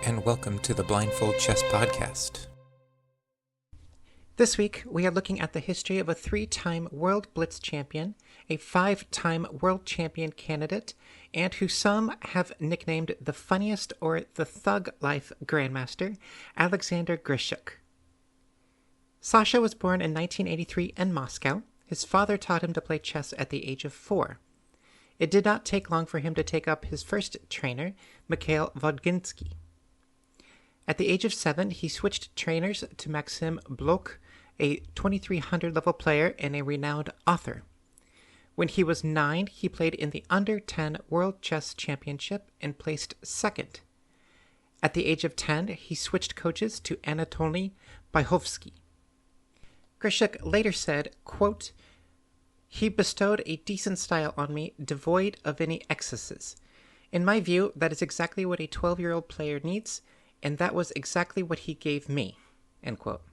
and welcome to the Blindfold Chess Podcast. This week, we are looking at the history of a 3-time World Blitz Champion, a 5-time World Champion candidate, and who some have nicknamed the funniest or the thug life Grandmaster, Alexander Grischuk. Sasha was born in 1983 in Moscow. His father taught him to play chess at the age of 4. It did not take long for him to take up his first trainer, Mikhail Vodginsky. At the age of 7, he switched trainers to Maxim Blok, a 2300 level player and a renowned author. When he was 9, he played in the Under-10 World Chess Championship and placed 2nd. At the age of 10, he switched coaches to Anatoly Byhovsky. Grischuk later said, quote, "He bestowed a decent style on me, devoid of any excesses. In my view, that is exactly what a 12-year-old player needs, and that was exactly what he gave me." End quote.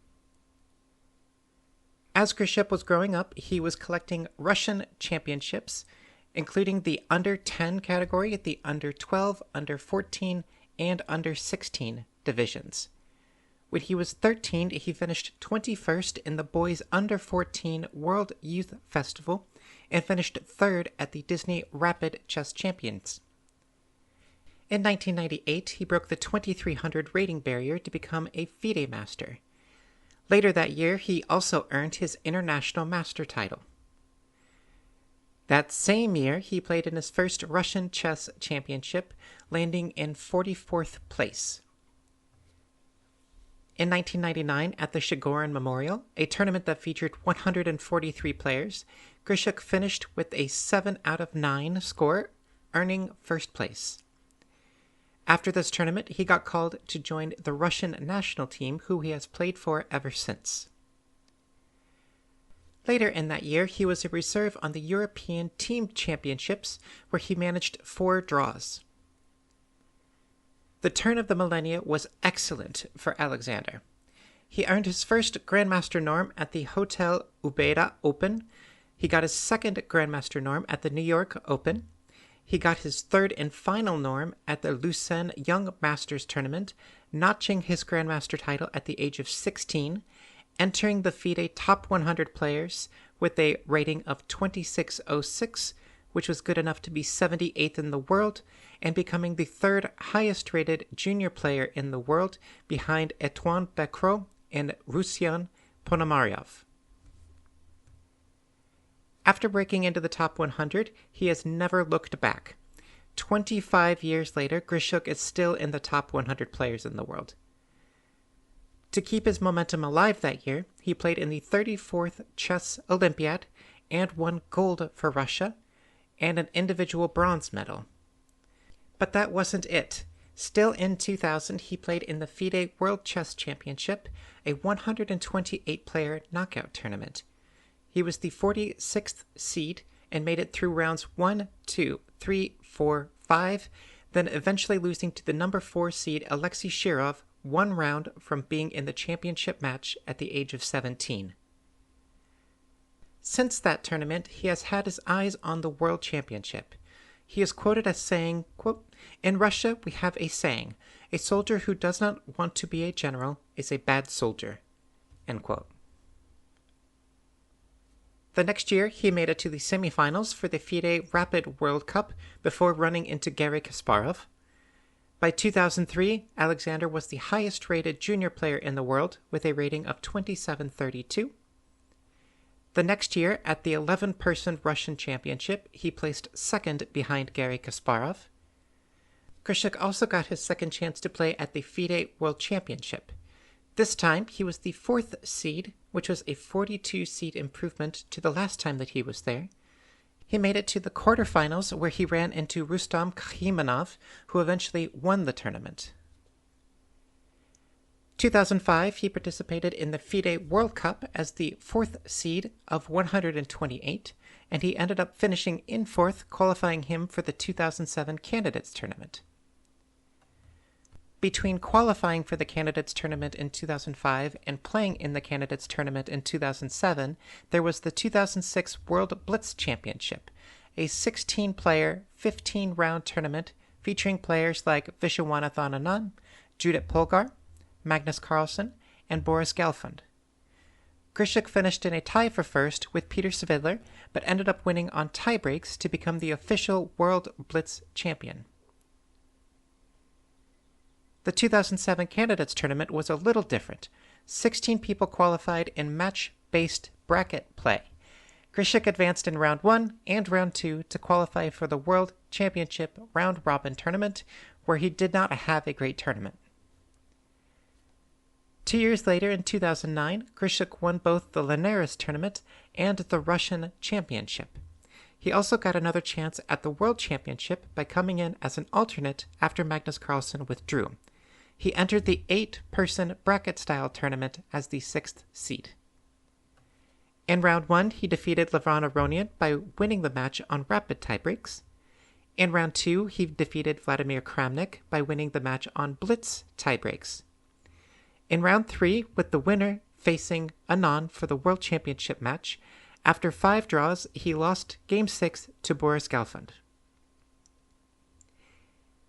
As Grischuk was growing up, he was collecting Russian championships, including the Under-10 category, the Under-12, Under-14, and Under-16 divisions. When he was 13, he finished 21st in the Boys Under-14 World Youth Festival and finished 3rd at the Disney Rapid Chess Champions. In 1998, he broke the 2300 rating barrier to become a FIDE master. Later that year, he also earned his international master title. That same year, he played in his first Russian chess championship, landing in 44th place. In 1999, at the Chigorin Memorial, a tournament that featured 143 players, Grischuk finished with a 7 out of 9 score, earning first place. After this tournament, he got called to join the Russian national team, who he has played for ever since. Later in that year, he was a reserve on the European Team Championships, where he managed 4 draws. The turn of the millennia was excellent for Alexander. He earned his first Grandmaster norm at the Hotel Ubeda Open. He got his second Grandmaster norm at the New York Open. He got his 3rd and final norm at the Lucerne Young Masters Tournament, notching his Grandmaster title at the age of 16, entering the FIDE top 100 players with a rating of 2606, which was good enough to be 78th in the world, and becoming the 3rd highest-rated junior player in the world behind Antoine Becrot and Ruslan Ponomarev. After breaking into the top 100, he has never looked back. 25 years later, Grischuk is still in the top 100 players in the world. To keep his momentum alive that year, he played in the 34th Chess Olympiad and won gold for Russia and an individual bronze medal. But that wasn't it. Still in 2000, he played in the FIDE World Chess Championship, a 128-player knockout tournament. He was the 46th seed and made it through rounds 1, 2, 3, 4, 5, then eventually losing to the number 4 seed Alexei Shirov 1 round from being in the championship match at the age of 17. Since that tournament, he has had his eyes on the World Championship. He is quoted as saying, quote, "In Russia, we have a saying, a soldier who does not want to be a general is a bad soldier." End quote. The next year, he made it to the semifinals for the FIDE Rapid World Cup before running into Garry Kasparov. By 2003, Alexander was the highest-rated junior player in the world with a rating of 2732. The next year, at the 11-person Russian Championship, he placed 2nd behind Garry Kasparov. Grischuk also got his second chance to play at the FIDE World Championship. This time, he was the 4th seed, which was a 42-seed improvement to the last time that he was there. He made it to the quarterfinals, where he ran into Rustam Khajimanov, who eventually won the tournament. 2005, he participated in the FIDE World Cup as the 4th seed of 128, and he ended up finishing in 4th, qualifying him for the 2007 Candidates Tournament. Between qualifying for the Candidates Tournament in 2005 and playing in the Candidates Tournament in 2007, there was the 2006 World Blitz Championship, a 16-player, 15-round tournament featuring players like Vishwanathan Anand, Judith Polgar, Magnus Carlsen, and Boris Gelfand. Grischuk finished in a tie for first with Peter Svidler, but ended up winning on tiebreaks to become the official World Blitz Champion. The 2007 Candidates Tournament was a little different. 16 people qualified in match-based bracket play. Grischuk advanced in Round 1 and Round 2 to qualify for the World Championship round-robin tournament, where he did not have a great tournament. 2 years later, in 2009, Grischuk won both the Linares tournament and the Russian Championship. He also got another chance at the World Championship by coming in as an alternate after Magnus Carlsen withdrew. He entered the 8-person bracket-style tournament as the 6th seed. In Round 1, he defeated Levron Aronian by winning the match on rapid tiebreaks. In Round 2, he defeated Vladimir Kramnik by winning the match on blitz tiebreaks. In Round 3, with the winner facing Anand for the World Championship match, after 5 draws, he lost Game 6 to Boris Gelfand.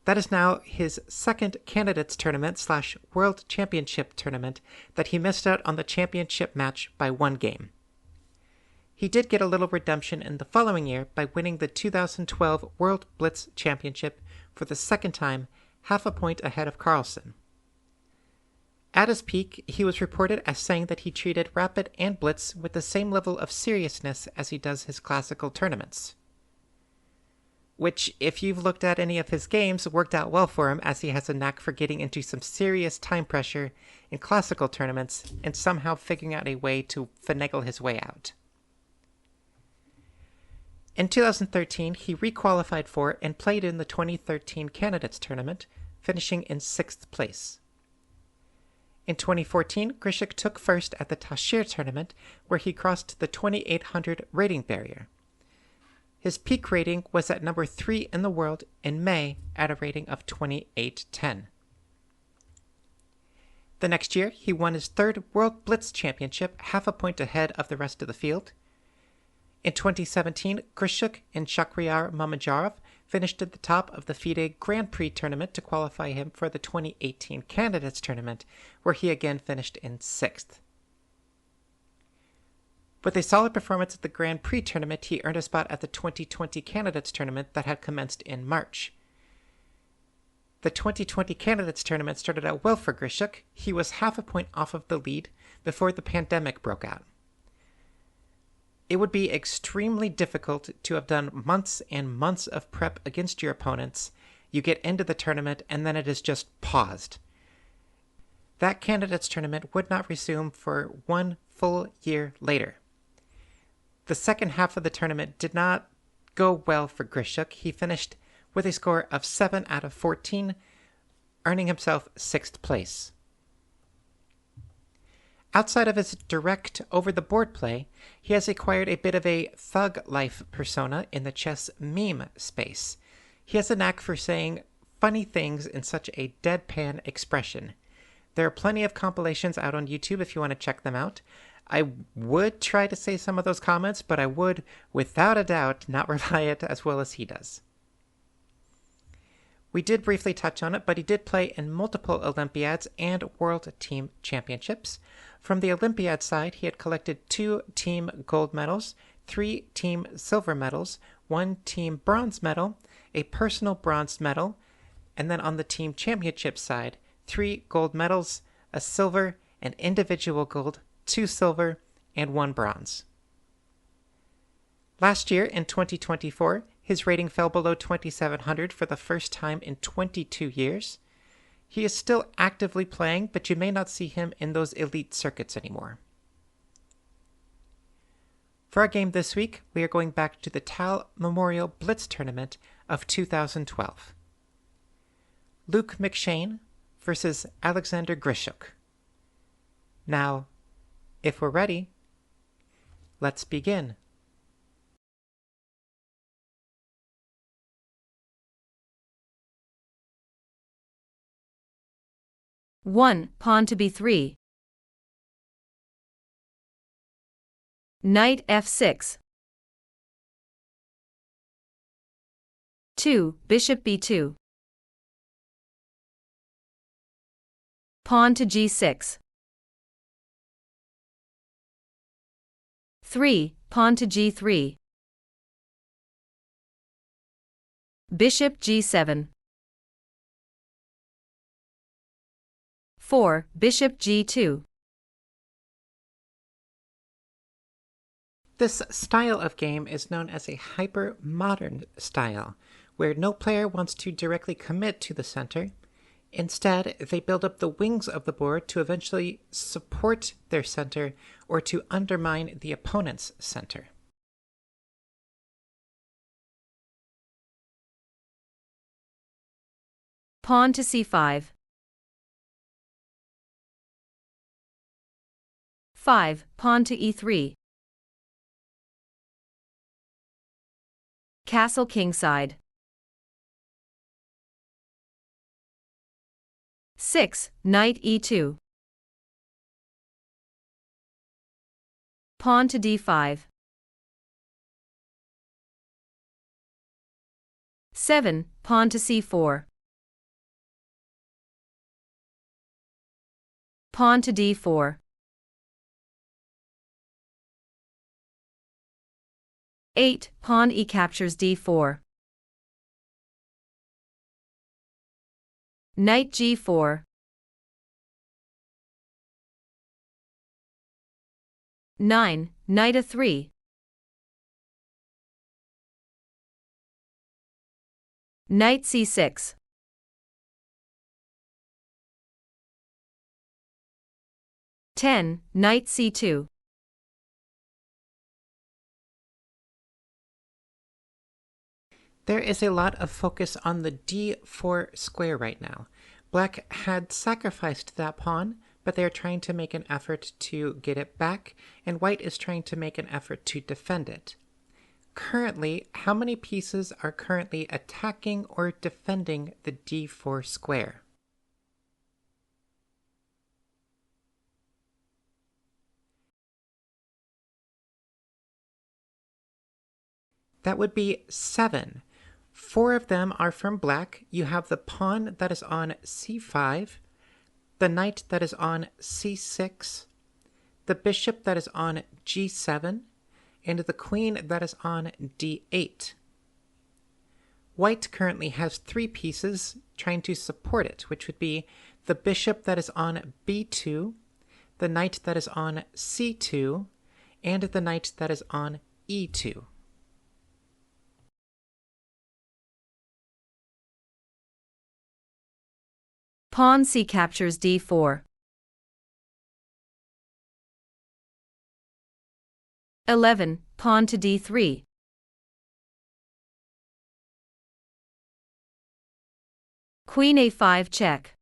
That is now his second Candidates Tournament / World Championship tournament that he missed out on the championship match by 1 game. He did get a little redemption in the following year by winning the 2012 World Blitz Championship for the second time, half a point ahead of Carlsen. At his peak, he was reported as saying that he treated Rapid and Blitz with the same level of seriousness as he does his classical tournaments. Which, if you've looked at any of his games, worked out well for him, as he has a knack for getting into some serious time pressure in classical tournaments and somehow figuring out a way to finagle his way out. In 2013, he requalified for and played in the 2013 Candidates Tournament, finishing in 6th place. In 2014, Grischuk took first at the Tashir Tournament, where he crossed the 2800 rating barrier. His peak rating was at number 3 in the world in May at a rating of 2810. The next year, he won his 3rd World Blitz Championship, half a point ahead of the rest of the field. In 2017, Grischuk and Shakhriyar Mamedyarov finished at the top of the FIDE Grand Prix tournament to qualify him for the 2018 Candidates Tournament, where he again finished in 6th. With a solid performance at the Grand Prix tournament, he earned a spot at the 2020 Candidates Tournament that had commenced in March. The 2020 Candidates Tournament started out well for Grischuk. He was half a point off of the lead before the pandemic broke out. It would be extremely difficult to have done months and months of prep against your opponents. You get into the tournament and then it is just paused. That Candidates Tournament would not resume for 1 full year later. The second half of the tournament did not go well for Grischuk. He finished with a score of 7 out of 14, earning himself 6th place. Outside of his direct over-the-board play, he has acquired a bit of a thug life persona in the chess meme space. He has a knack for saying funny things in such a deadpan expression. There are plenty of compilations out on YouTube if you want to check them out. I would try to say some of those comments, but I would, without a doubt, not rely it as well as he does. We did briefly touch on it, but he did play in multiple Olympiads and World Team Championships. From the Olympiad side, he had collected 2 team gold medals, 3 team silver medals, 1 team bronze medal, a personal bronze medal, and then on the team championship side, 3 gold medals, a silver, an individual gold, 2 silver, and 1 bronze. Last year, in 2024, his rating fell below 2,700 for the first time in 22 years. He is still actively playing, but you may not see him in those elite circuits anymore. For our game this week, we are going back to the Tal Memorial Blitz Tournament of 2012. Luke McShane versus Alexander Grischuk. Now, if we're ready, let's begin. One, pawn to b3. Knight f6. 2, bishop b2. pawn to g6. 3, pawn to g3. Bishop g7. 4, bishop g2. This style of game is known as a hyper-modern style, where no player wants to directly commit to the center. Instead, they build up the wings of the board to eventually support their center or to undermine the opponent's center. Pawn to c5. 5, pawn to e3. Castle kingside. 6, knight e2. Pawn to d5. 7, pawn to c4. Pawn to d4. 8, pawn e captures d4. Knight g4. 9, knight a3. Knight c6. 10, knight c2. There is a lot of focus on the d4 square right now. Black had sacrificed that pawn, but they're trying to make an effort to get it back, and white is trying to make an effort to defend it. Currently, how many pieces are currently attacking or defending the d4 square? That would be 7. 4 of them are from black. You have the pawn that is on c5, the knight that is on c6, the bishop that is on g7, and the queen that is on d8. White currently has 3 pieces trying to support it, which would be the bishop that is on b2, the knight that is on c2, and the knight that is on e2. Pawn c captures d4. 11, pawn to d3. Queen a5 check.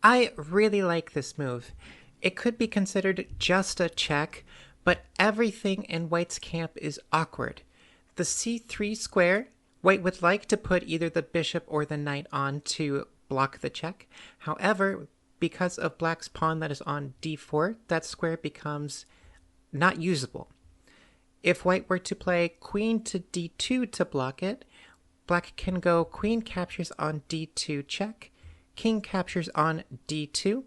I really like this move. It could be considered just a check, but everything in white's camp is awkward. The c3 square, white would like to put either the bishop or the knight on to block the check. However, because of black's pawn that is on d4, that square becomes not usable. If white were to play queen to d2 to block it, black can go queen captures on d2 check, king captures on d2,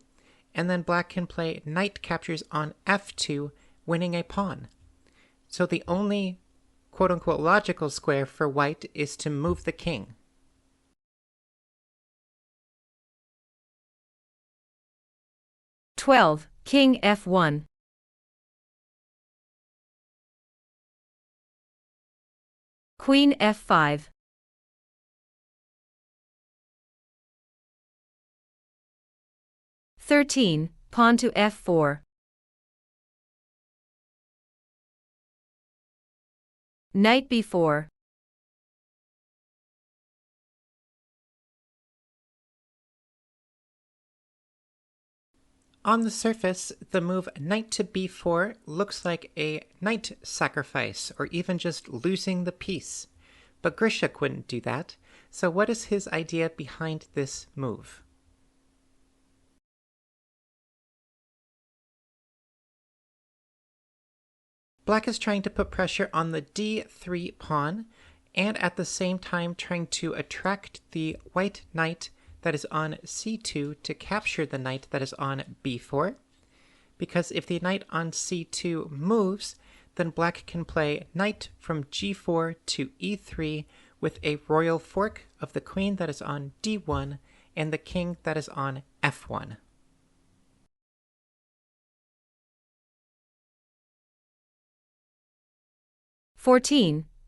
and then black can play knight captures on f2, winning a pawn. So the only quote-unquote logical square for white is to move the king. King f1. Queen f5. 13, pawn to f4. Knight b4. On the surface, the move knight to b4 looks like a knight sacrifice, or even just losing the piece. But Grischuk wouldn't do that, so what is his idea behind this move? Black is trying to put pressure on the d3 pawn, and at the same time trying to attract the white knight that is on c2 to capture the knight that is on b4. Because if the knight on c2 moves, then black can play knight from g4 to e3 with a royal fork of the queen that is on d1 and the king that is on f1.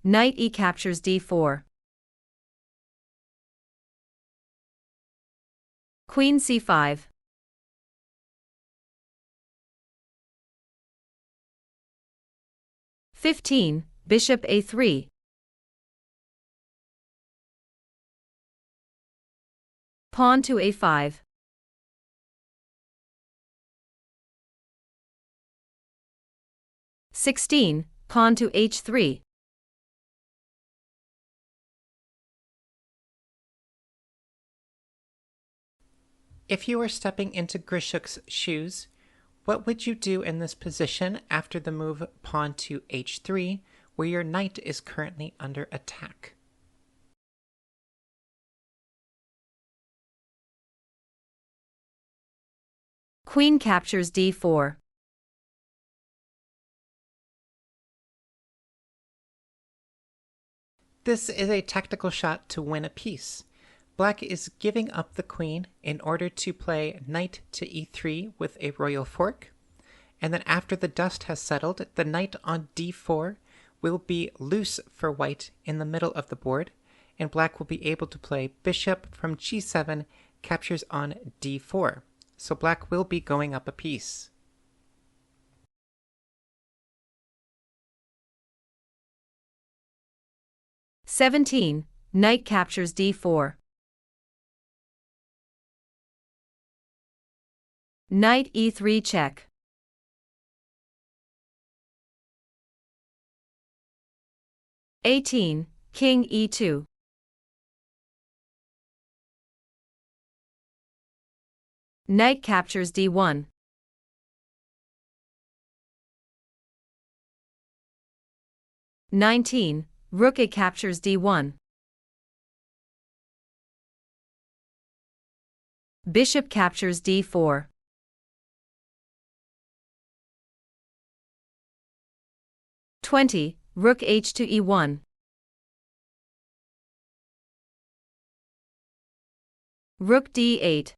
Knight e captures d4. Queen c5. Bishop a3. Pawn to a5. Pawn to h3. If you were stepping into Grischuk's shoes, what would you do in this position after the move pawn to h3, where your knight is currently under attack? Queen captures d4. This is a tactical shot to win a piece. Black is giving up the queen in order to play knight to e3 with a royal fork, and then after the dust has settled, the knight on d4 will be loose for white in the middle of the board, and black will be able to play bishop from g7 captures on d4. So black will be going up a piece. Knight captures d4. Knight e3 check. King e2. Knight captures d1. Rook a captures d1. Bishop captures d4. Rook h to e1. Rook d8.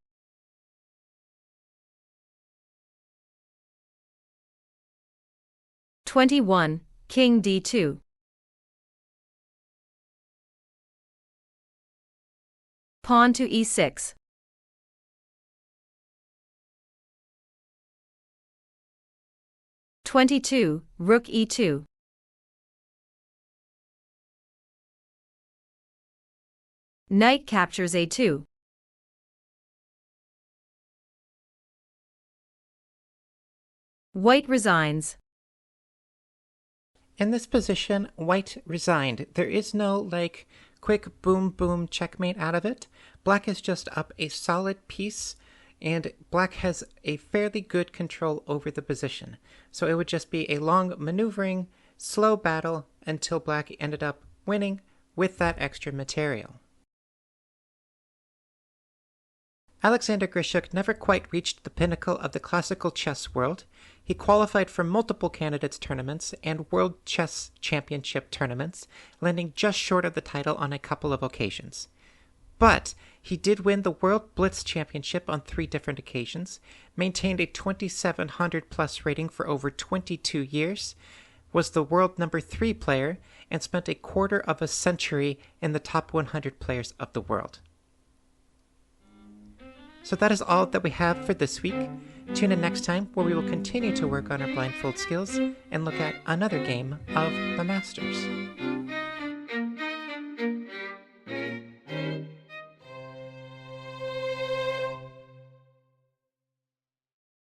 King d2. Pawn to e6. Rook e2. Knight captures a2. White resigns. In this position, white resigned. There is no, quick boom boom checkmate out of it. Black is just up a solid piece, and black has a fairly good control over the position. So it would just be a long maneuvering, slow battle until black ended up winning with that extra material. Alexander Grischuk never quite reached the pinnacle of the classical chess world. He qualified for multiple candidates tournaments and World Chess Championship tournaments, landing just short of the title on a couple of occasions. But he did win the World Blitz Championship on 3 different occasions, maintained a 2700 plus rating for over 22 years, was the world number 3 player, and spent a quarter of a century in the top 100 players of the world. So that is all that we have for this week. Tune in next time where we will continue to work on our blindfold skills and look at another game of the Masters.